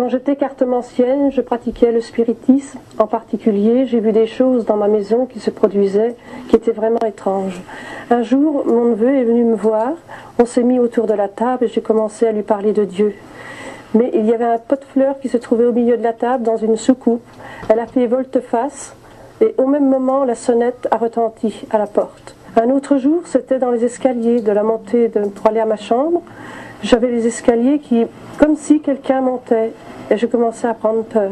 Quand j'étais cartomancienne, je pratiquais le spiritisme. En particulier, j'ai vu des choses dans ma maison qui se produisaient, qui étaient vraiment étranges. Un jour, mon neveu est venu me voir, on s'est mis autour de la table et j'ai commencé à lui parler de Dieu. Mais il y avait un pot de fleurs qui se trouvait au milieu de la table dans une soucoupe. Elle a fait volte-face et au même moment, la sonnette a retenti à la porte. Un autre jour, c'était dans les escaliers de la montée pour aller à ma chambre. J'avais les escaliers qui, comme si quelqu'un montait, et je commençais à prendre peur.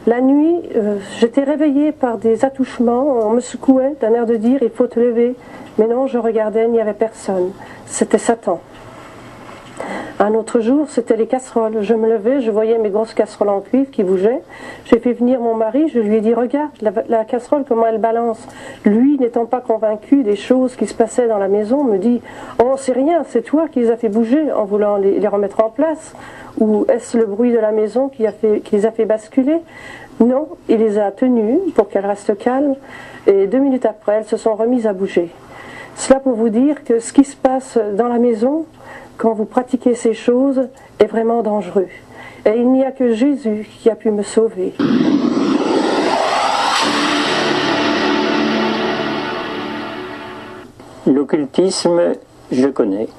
La nuit, j'étais réveillée par des attouchements, on me secouait d'un air de dire « il faut te lever ». Mais non, je regardais, il n'y avait personne. C'était Satan. Un autre jour, c'était les casseroles. Je me levais, je voyais mes grosses casseroles en cuivre qui bougeaient. J'ai fait venir mon mari, je lui ai dit « regarde, la casserole, comment elle balance ». Lui, n'étant pas convaincu des choses qui se passaient dans la maison, me dit « oh, c'est rien, c'est toi qui les as fait bouger en voulant les remettre en place ». Ou est-ce le bruit de la maison qui les a fait basculer? Non, il les a tenues pour qu'elles restent calmes. Et 2 minutes après, elles se sont remises à bouger. Cela pour vous dire que ce qui se passe dans la maison, quand vous pratiquez ces choses, est vraiment dangereux. Et il n'y a que Jésus qui a pu me sauver. L'occultisme, je connais.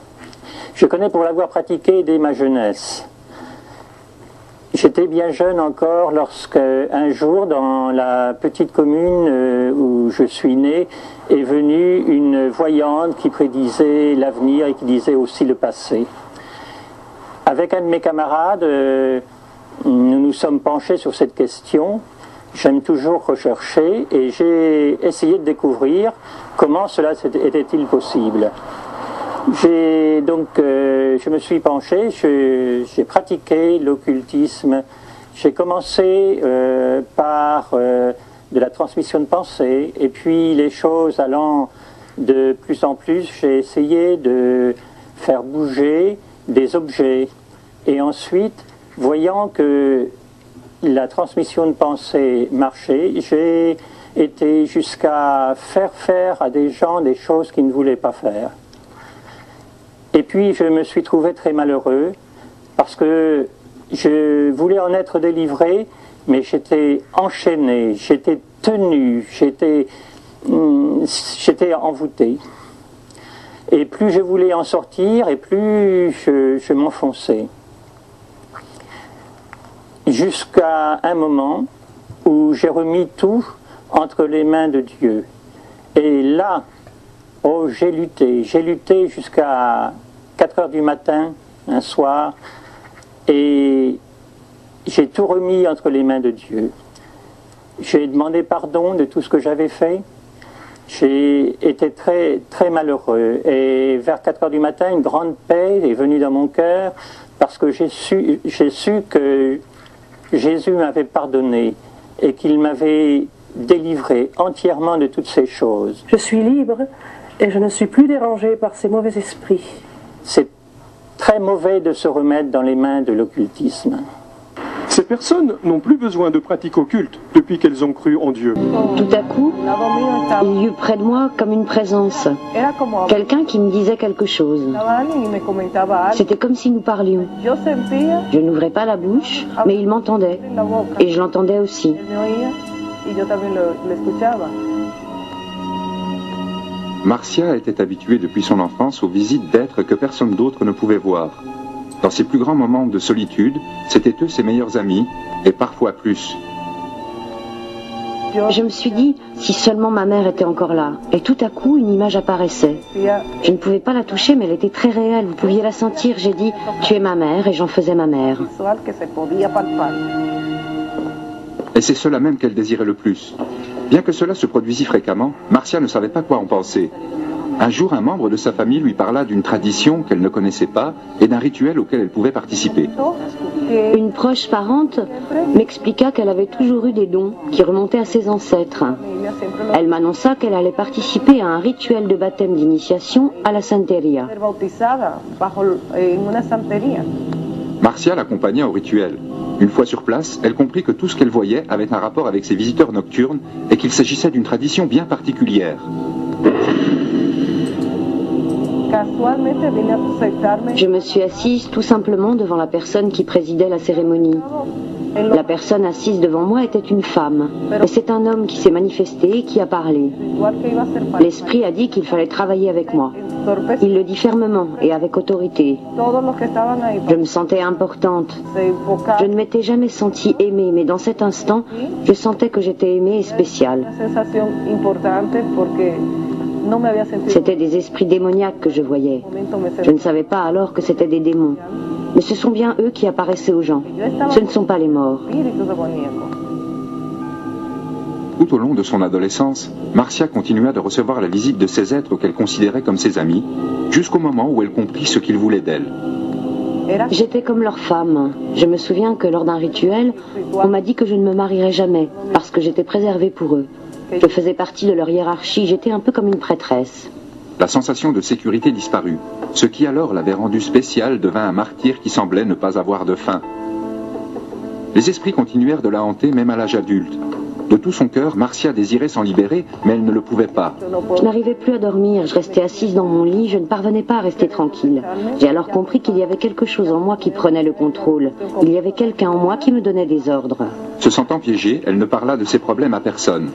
Je connais pour l'avoir pratiqué dès ma jeunesse. J'étais bien jeune encore lorsque, un jour, dans la petite commune où je suis né, est venue une voyante qui prédisait l'avenir et qui disait aussi le passé. Avec un de mes camarades, nous nous sommes penchés sur cette question. J'aime toujours rechercher et j'ai essayé de découvrir comment cela était-il possible. Je me suis penché, j'ai pratiqué l'occultisme. J'ai commencé par de la transmission de pensée, et puis les choses allant de plus en plus, j'ai essayé de faire bouger des objets. Et ensuite, voyant que la transmission de pensée marchait, j'ai été jusqu'à faire à des gens des choses qu'ils ne voulaient pas faire. Et puis je me suis trouvé très malheureux parce que je voulais en être délivré, mais j'étais enchaîné, j'étais tenu, j'étais envoûté. Et plus je voulais en sortir, et plus je m'enfonçais. Jusqu'à un moment où j'ai remis tout entre les mains de Dieu. Et là, oh, j'ai lutté jusqu'à 4 heures du matin, un soir, et j'ai tout remis entre les mains de Dieu. J'ai demandé pardon de tout ce que j'avais fait. J'ai été très, très malheureux. Et vers 4 heures du matin, une grande paix est venue dans mon cœur parce que j'ai su que Jésus m'avait pardonné et qu'il m'avait délivré entièrement de toutes ces choses. Je suis libre et je ne suis plus dérangée par ces mauvais esprits. C'est très mauvais de se remettre dans les mains de l'occultisme. Ces personnes n'ont plus besoin de pratiques occultes depuis qu'elles ont cru en Dieu. Tout à coup, il y eut près de moi comme une présence. Quelqu'un qui me disait quelque chose. C'était comme si nous parlions. Je n'ouvrais pas la bouche, mais il m'entendait. Et je l'entendais aussi. Marcia était habituée depuis son enfance aux visites d'êtres que personne d'autre ne pouvait voir. Dans ses plus grands moments de solitude, c'étaient eux ses meilleurs amis, et parfois plus. Je me suis dit, si seulement ma mère était encore là. Et tout à coup, une image apparaissait. Je ne pouvais pas la toucher, mais elle était très réelle. Vous pouviez la sentir. J'ai dit, tu es ma mère, et j'en faisais ma mère. Et c'est cela même qu'elle désirait le plus. Bien que cela se produisît fréquemment, Marcia ne savait pas quoi en penser. Un jour, un membre de sa famille lui parla d'une tradition qu'elle ne connaissait pas et d'un rituel auquel elle pouvait participer. Une proche parente m'expliqua qu'elle avait toujours eu des dons qui remontaient à ses ancêtres. Elle m'annonça qu'elle allait participer à un rituel de baptême d'initiation à la Santeria. Marcia l'accompagna au rituel. Une fois sur place, elle comprit que tout ce qu'elle voyait avait un rapport avec ses visiteurs nocturnes et qu'il s'agissait d'une tradition bien particulière. Je me suis assise tout simplement devant la personne qui présidait la cérémonie. La personne assise devant moi était une femme, et c'est un homme qui s'est manifesté et qui a parlé. L'esprit a dit qu'il fallait travailler avec moi. Il le dit fermement et avec autorité. Je me sentais importante. Je ne m'étais jamais sentie aimée, mais dans cet instant, je sentais que j'étais aimée et spéciale. C'était des esprits démoniaques que je voyais. Je ne savais pas alors que c'était des démons. Mais ce sont bien eux qui apparaissaient aux gens. Ce ne sont pas les morts. Tout au long de son adolescence, Marcia continua de recevoir la visite de ces êtres qu'elle considérait comme ses amis, jusqu'au moment où elle comprit ce qu'ils voulaient d'elle. J'étais comme leur femme. Je me souviens que lors d'un rituel, on m'a dit que je ne me marierais jamais, parce que j'étais préservée pour eux. Je faisais partie de leur hiérarchie, j'étais un peu comme une prêtresse. La sensation de sécurité disparut. Ce qui alors l'avait rendue spéciale devint un martyr qui semblait ne pas avoir de fin. Les esprits continuèrent de la hanter même à l'âge adulte. De tout son cœur, Marcia désirait s'en libérer, mais elle ne le pouvait pas. Je n'arrivais plus à dormir, je restais assise dans mon lit, je ne parvenais pas à rester tranquille. J'ai alors compris qu'il y avait quelque chose en moi qui prenait le contrôle. Il y avait quelqu'un en moi qui me donnait des ordres. Se sentant piégée, elle ne parla de ses problèmes à personne.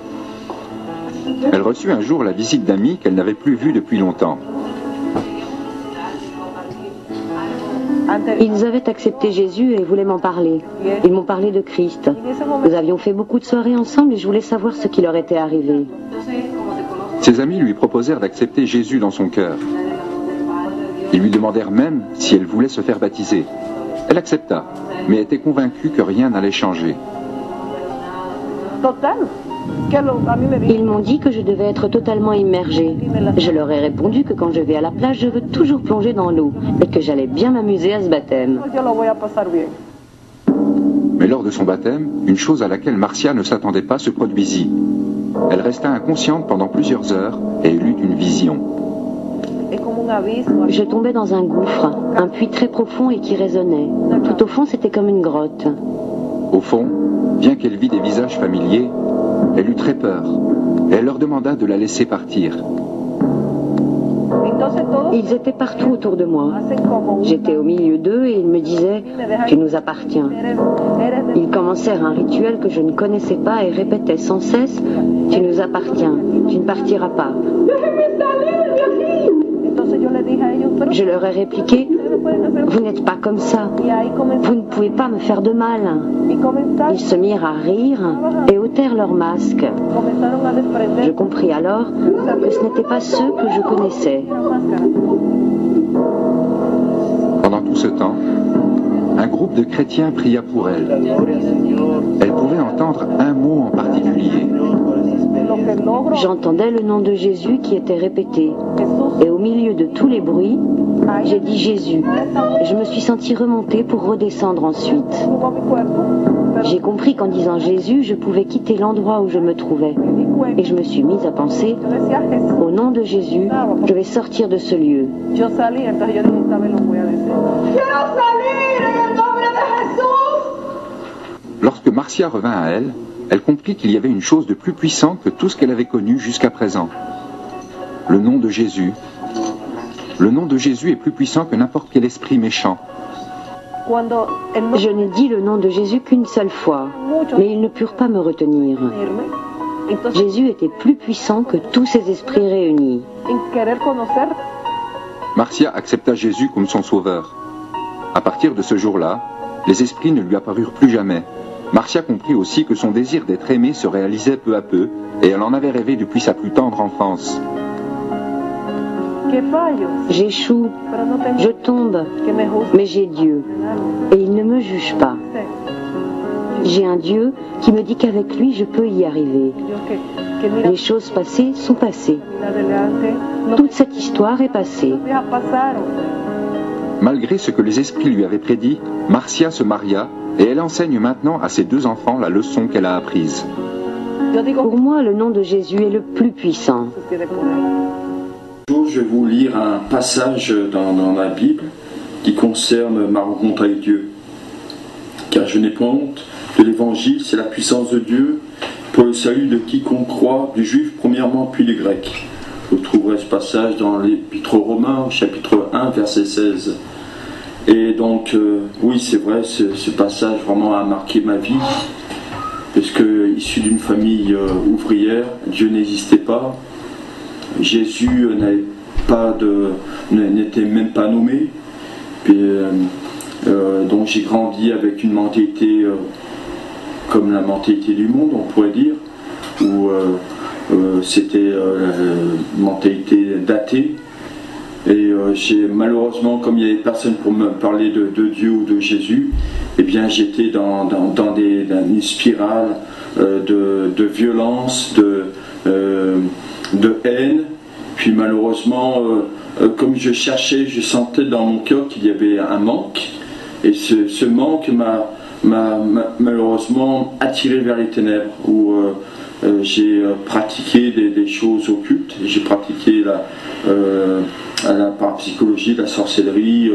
Elle reçut un jour la visite d'amis qu'elle n'avait plus vus depuis longtemps. Ils avaient accepté Jésus et voulaient m'en parler. Ils m'ont parlé de Christ. Nous avions fait beaucoup de soirées ensemble et je voulais savoir ce qui leur était arrivé. Ses amis lui proposèrent d'accepter Jésus dans son cœur. Ils lui demandèrent même si elle voulait se faire baptiser. Elle accepta, mais était convaincue que rien n'allait changer. Ils m'ont dit que je devais être totalement immergée. Je leur ai répondu que quand je vais à la plage, je veux toujours plonger dans l'eau et que j'allais bien m'amuser à ce baptême. Mais lors de son baptême, une chose à laquelle Marcia ne s'attendait pas se produisit. Elle resta inconsciente pendant plusieurs heures et elle eut une vision. Je tombais dans un gouffre, un puits très profond et qui résonnait. Tout au fond, c'était comme une grotte. Au fond, bien qu'elle vît des visages familiers, elle eut très peur et elle leur demanda de la laisser partir. Ils étaient partout autour de moi. J'étais au milieu d'eux et ils me disaient « Tu nous appartiens ». Ils commencèrent un rituel que je ne connaissais pas et répétaient sans cesse « Tu nous appartiens, tu ne partiras pas ». Je leur ai répliqué « Vous n'êtes pas comme ça, vous ne pouvez pas me faire de mal ». Ils se mirent à rire et ôtèrent leur masque. Je compris alors que ce n'étaient pas ceux que je connaissais. Pendant tout ce temps, un groupe de chrétiens pria pour elle. Elle pouvait entendre un mot en particulier. J'entendais le nom de Jésus qui était répété. Et au milieu de tous les bruits, j'ai dit Jésus. Je me suis sentie remonter pour redescendre ensuite. J'ai compris qu'en disant Jésus, je pouvais quitter l'endroit où je me trouvais. Et je me suis mise à penser, au nom de Jésus, je vais sortir de ce lieu. Lorsque Marcia revint à elle, elle comprit qu'il y avait une chose de plus puissant que tout ce qu'elle avait connu jusqu'à présent. Le nom de Jésus. Le nom de Jésus est plus puissant que n'importe quel esprit méchant. Je n'ai dit le nom de Jésus qu'une seule fois, mais ils ne purent pas me retenir. Jésus était plus puissant que tous ces esprits réunis. Marcia accepta Jésus comme son sauveur. À partir de ce jour-là, les esprits ne lui apparurent plus jamais. Marcia comprit aussi que son désir d'être aimée se réalisait peu à peu, et elle en avait rêvé depuis sa plus tendre enfance. J'échoue, je tombe, mais j'ai Dieu, et il ne me juge pas. J'ai un Dieu qui me dit qu'avec lui je peux y arriver. Les choses passées sont passées. Toute cette histoire est passée. Malgré ce que les esprits lui avaient prédit, Marcia se maria et elle enseigne maintenant à ses deux enfants la leçon qu'elle a apprise. Pour moi, le nom de Jésus est le plus puissant. Je vais vous lire un passage dans la Bible qui concerne ma rencontre avec Dieu. Car je n'ai point honte de l'évangile, c'est la puissance de Dieu pour le salut de quiconque croit, du juif premièrement puis du grec. Vous trouverez ce passage dans l'Épître aux Romains, chapitre 1, verset 16. Et donc, oui, c'est vrai, ce passage vraiment a marqué ma vie, parce que issu d'une famille ouvrière, Dieu n'existait pas. Jésus n'était même pas nommé. Puis, donc j'ai grandi avec une mentalité comme la mentalité du monde, on pourrait dire, où c'était une mentalité d'athée. Et malheureusement, comme il n'y avait personne pour me parler de Dieu ou de Jésus, eh bien j'étais dans une spirale de violence, de haine. Puis malheureusement, comme je cherchais, je sentais dans mon cœur qu'il y avait un manque. Et ce manque m'a malheureusement attiré vers les ténèbres, où j'ai pratiqué des choses occultes. J'ai pratiqué la parapsychologie, la sorcellerie,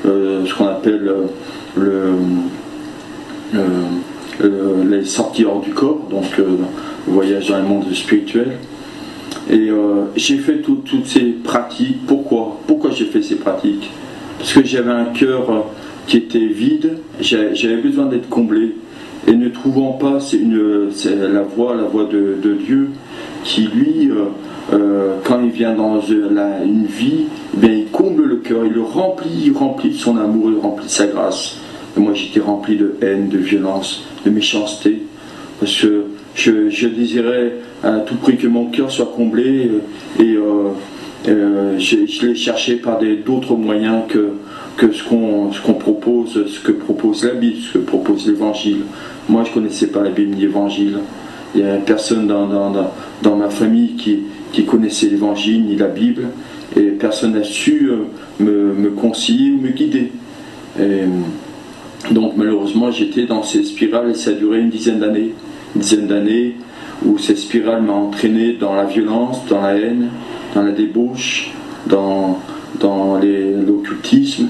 ce qu'on appelle les sorties hors du corps, donc voyage dans le monde spirituel. Et j'ai fait toutes ces pratiques. Pourquoi j'ai fait ces pratiques? Parce que j'avais un cœur qui était vide, j'avais besoin d'être comblé. Et ne trouvant pas la voie de Dieu, qui lui, quand il vient dans une vie, eh bien, il comble le cœur, il remplit de son amour, il remplit de sa grâce. Et moi j'étais rempli de haine, de violence, de méchanceté, parce que je désirais à tout prix que mon cœur soit comblé, et je l'ai cherché par d'autres moyens que ce qu'on propose, ce que propose la Bible, ce que propose l'Évangile. Moi je ne connaissais pas la Bible ni l'Évangile. Il n'y a personne dans ma famille qui connaissait l'Évangile ni la Bible, et personne n'a su me conseiller ou me guider. Et donc malheureusement j'étais dans ces spirales, et ça a duré une dizaine d'années où cette spirale m'a entraîné dans la violence, dans la haine, dans la débauche, dans l'occultisme.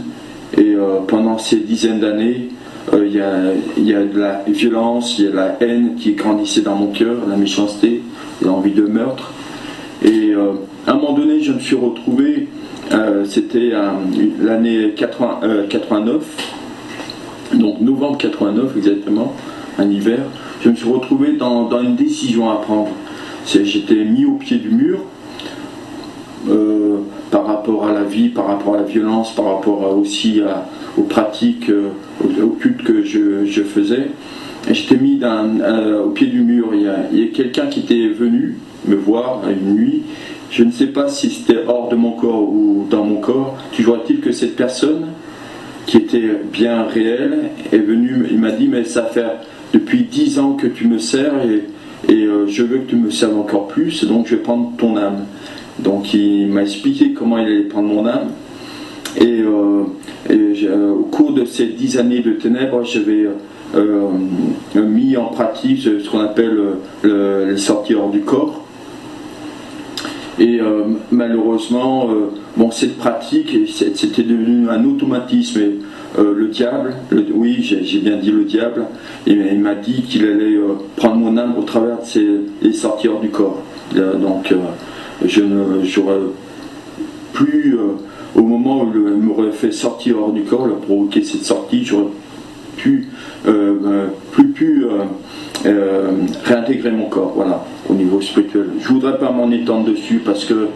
Et pendant ces dizaines d'années, il y a de la violence, il y a de la haine qui grandissait dans mon cœur, la méchanceté, l'envie de meurtre. Et à un moment donné, je me suis retrouvé, c'était l'année 89, donc novembre 89 exactement, un hiver. Je me suis retrouvé dans une décision à prendre. J'étais mis au pied du mur par rapport à la vie, par rapport à la violence, par rapport aussi aux pratiques occultes que je faisais. Et j'étais mis au pied du mur. Il y a quelqu'un qui était venu me voir une nuit. Je ne sais pas si c'était hors de mon corps ou dans mon corps. Toujours est-il que cette personne, qui était bien réelle, est venue. Il m'a dit: mais ça fait depuis 10 ans que tu me sers, et je veux que tu me serves encore plus, donc je vais prendre ton âme. Donc il m'a expliqué comment il allait prendre mon âme. Et au cours de ces 10 années de ténèbres, j'avais mis en pratique ce qu'on appelle les sorties hors du corps. Et malheureusement, cette pratique, c'était devenu un automatisme. Et, le diable, oui, j'ai bien dit le diable, il m'a dit qu'il allait prendre mon âme au travers de les sorties hors du corps. Donc j'aurais plus, au moment où il m'aurait fait sortir hors du corps, il a provoqué cette sortie, j'aurais pu réintégrer mon corps, voilà, au niveau spirituel. Je ne voudrais pas m'en étendre dessus, parce que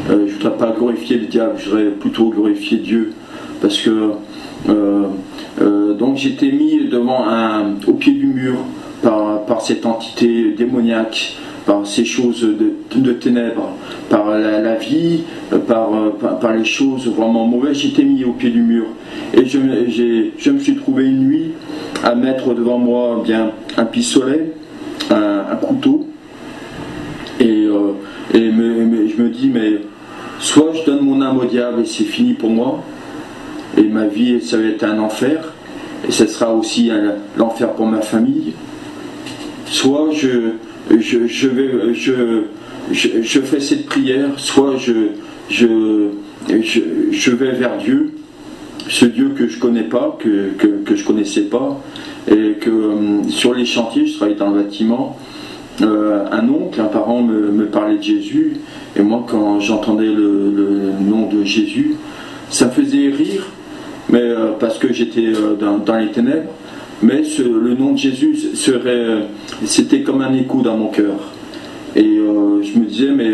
je ne voudrais pas glorifier le diable, je voudrais plutôt glorifier Dieu, parce que donc j'étais mis au pied du mur par cette entité démoniaque, par ces choses de ténèbres, par la vie, par les choses vraiment mauvaises. J'étais mis au pied du mur, et je me suis trouvé une nuit à mettre devant moi bien un pistolet, un couteau, et je me dis: mais soit je donne mon âme au diable et c'est fini pour moi, et ma vie ça va être un enfer, et ce sera aussi l'enfer pour ma famille, soit je fais cette prière, soit je vais vers Dieu, ce Dieu que je connais pas, que je connaissais pas, et que sur les chantiers, je travaillais dans le bâtiment, un oncle, un parent me parlait de Jésus, et moi quand j'entendais le nom de Jésus, ça me faisait rire, mais parce que j'étais dans les ténèbres, mais le nom de Jésus c'était comme un écho dans mon cœur. Et je me disais, mais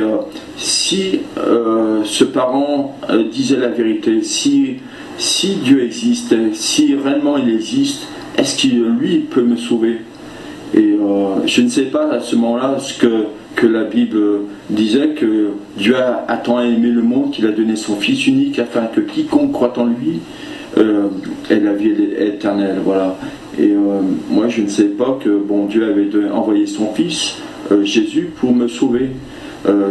si ce parent disait la vérité, si Dieu existe, si réellement il existe, est-ce qu'il lui peut me sauver? Et je ne sais pas à ce moment-là ce que la Bible disait, que Dieu a tant aimé le monde qu'il a donné son Fils unique afin que quiconque croit en lui ait la vie éternelle. Voilà. Et moi je ne sais pas que Dieu avait envoyé son Fils Jésus pour me sauver.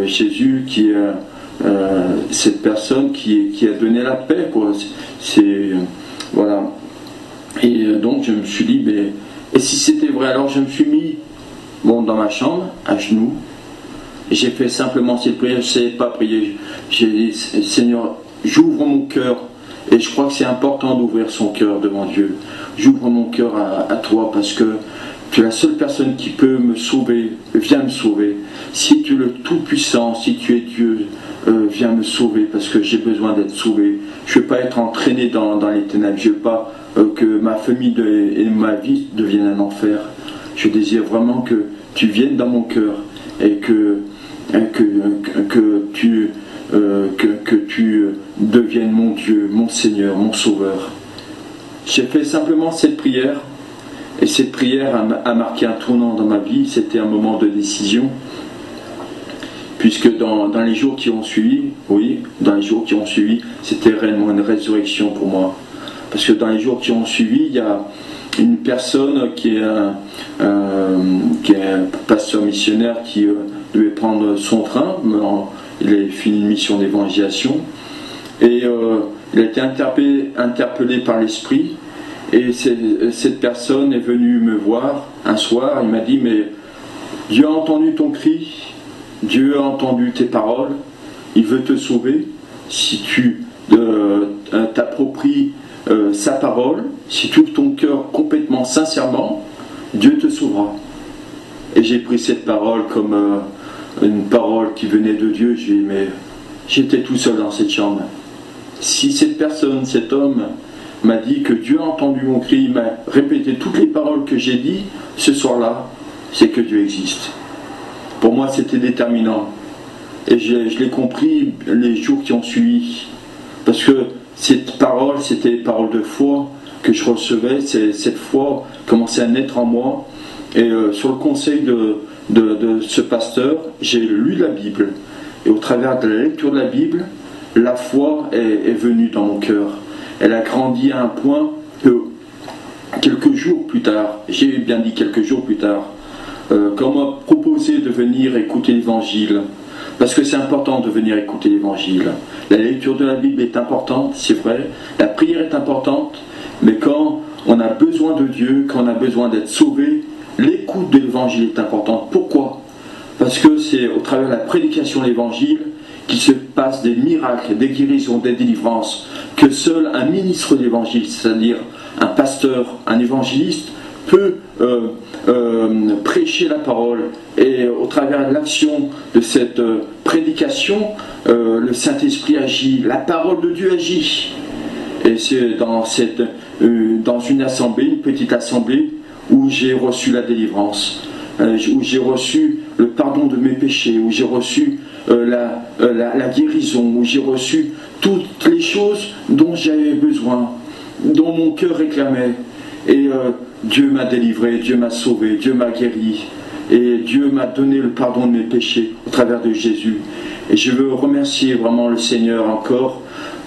Jésus qui est cette personne qui a donné la paix, quoi. Voilà. Et donc je me suis dit, mais et si c'était vrai? Alors je me suis mis dans ma chambre, à genoux, et j'ai fait simplement cette prière. Je ne savais pas prier. J'ai dit, Seigneur, j'ouvre mon cœur, et je crois que c'est important d'ouvrir son cœur devant Dieu. J'ouvre mon cœur à toi, parce que tu es la seule personne qui peut me sauver. Viens me sauver. Si tu es le Tout-Puissant, si tu es Dieu, viens me sauver, parce que j'ai besoin d'être sauvé. Je ne veux pas être entraîné dans les ténèbres. Je ne veux pas que ma famille et ma vie deviennent un enfer. Je désire vraiment que tu viennes dans mon cœur et que tu deviennes mon Dieu, mon Seigneur, mon Sauveur. J'ai fait simplement cette prière, et cette prière a marqué un tournant dans ma vie. C'était un moment de décision, puisque dans les jours qui ont suivi, c'était réellement une résurrection pour moi. Parce que dans les jours qui ont suivi, il y a une personne qui est un pasteur missionnaire qui devait prendre son train. Il a fini une mission d'évangélisation. Et il a été interpellé par l'Esprit. Et cette personne est venue me voir un soir. Il m'a dit, mais Dieu a entendu ton cri, Dieu a entendu tes paroles, il veut te sauver. Si tu t'appropries sa parole, si tu ouvres ton cœur complètement, sincèrement, Dieu te sauvera. Et j'ai pris cette parole comme une parole qui venait de Dieu. J'ai dit, mais j'étais tout seul dans cette chambre. Si cette personne, cet homme, m'a dit que Dieu a entendu mon cri, il m'a répété toutes les paroles que j'ai dit ce soir-là, c'est que Dieu existe. Pour moi, c'était déterminant. Et je l'ai compris les jours qui ont suivi. Parce que cette parole, c'était des paroles de foi que je recevais. Cette foi commençait à naître en moi. Et sur le conseil de ce pasteur, j'ai lu la Bible. Et au travers de la lecture de la Bible, la foi est venue dans mon cœur. Elle a grandi à un point que quelques jours plus tard, j'ai bien dit quelques jours plus tard, quand on m'a proposé de venir écouter l'Évangile, parce que c'est important de venir écouter l'Évangile. La lecture de la Bible est importante, c'est vrai, la prière est importante, mais quand on a besoin de Dieu, quand on a besoin d'être sauvé, l'écoute de l'Évangile est importante. Pourquoi? Parce que c'est au travers de la prédication de l'Évangile qu'il se passe des miracles, des guérisons, des délivrances, que seul un ministre de l'Évangile, c'est-à-dire un pasteur, un évangéliste, peut prêcher la parole. Et au travers de l'action de cette prédication, le Saint-Esprit agit, la parole de Dieu agit. Et c'est dans une assemblée, une petite assemblée, où j'ai reçu la délivrance, où j'ai reçu le pardon de mes péchés, où j'ai reçu la guérison, où j'ai reçu toutes les choses dont j'avais besoin, dont mon cœur réclamait. Et Dieu m'a délivré, Dieu m'a sauvé, Dieu m'a guéri, et Dieu m'a donné le pardon de mes péchés au travers de Jésus. Et je veux remercier vraiment le Seigneur encore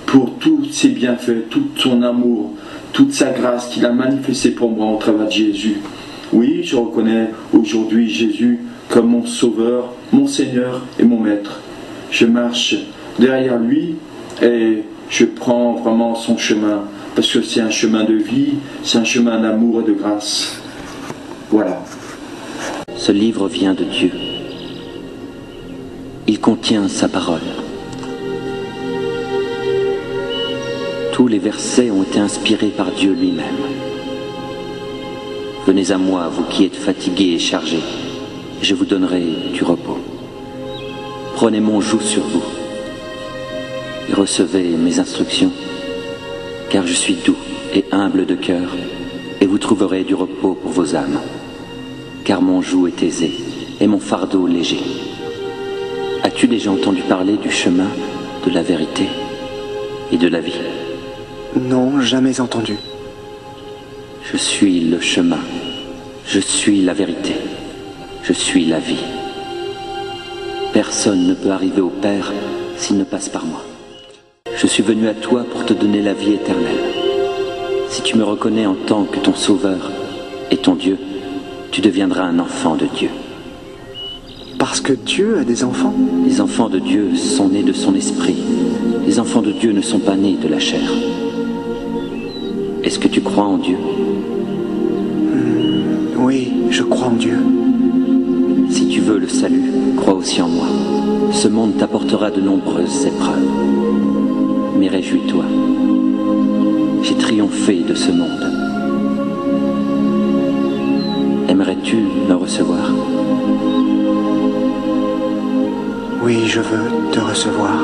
pour tous ses bienfaits, tout son amour, toute sa grâce qu'il a manifestée pour moi au travers de Jésus. Oui, je reconnais aujourd'hui Jésus comme mon Sauveur, mon Seigneur et mon Maître. Je marche derrière lui et je prends vraiment son chemin, parce que c'est un chemin de vie, c'est un chemin d'amour et de grâce. Voilà. Ce livre vient de Dieu. Il contient sa parole. Tous les versets ont été inspirés par Dieu lui-même. Venez à moi, vous qui êtes fatigués et chargés, je vous donnerai du repos. Prenez mon joug sur vous et recevez mes instructions, car je suis doux et humble de cœur, et vous trouverez du repos pour vos âmes, car mon joug est aisé et mon fardeau léger. As-tu déjà entendu parler du chemin, de la vérité et de la vie? Non, jamais entendu. Je suis le chemin, je suis la vérité, je suis la vie. Personne ne peut arriver au Père s'il ne passe par moi. Je suis venu à toi pour te donner la vie éternelle. Si tu me reconnais en tant que ton Sauveur et ton Dieu, tu deviendras un enfant de Dieu. Parce que Dieu a des enfants? Les enfants de Dieu sont nés de son esprit. Les enfants de Dieu ne sont pas nés de la chair. Est-ce que tu crois en Dieu? Oui, je crois en Dieu. Si tu veux le salut, crois aussi en moi. Ce monde t'apportera de nombreuses épreuves. Mais réjouis-toi. J'ai triomphé de ce monde. Aimerais-tu me recevoir? Oui, je veux te recevoir.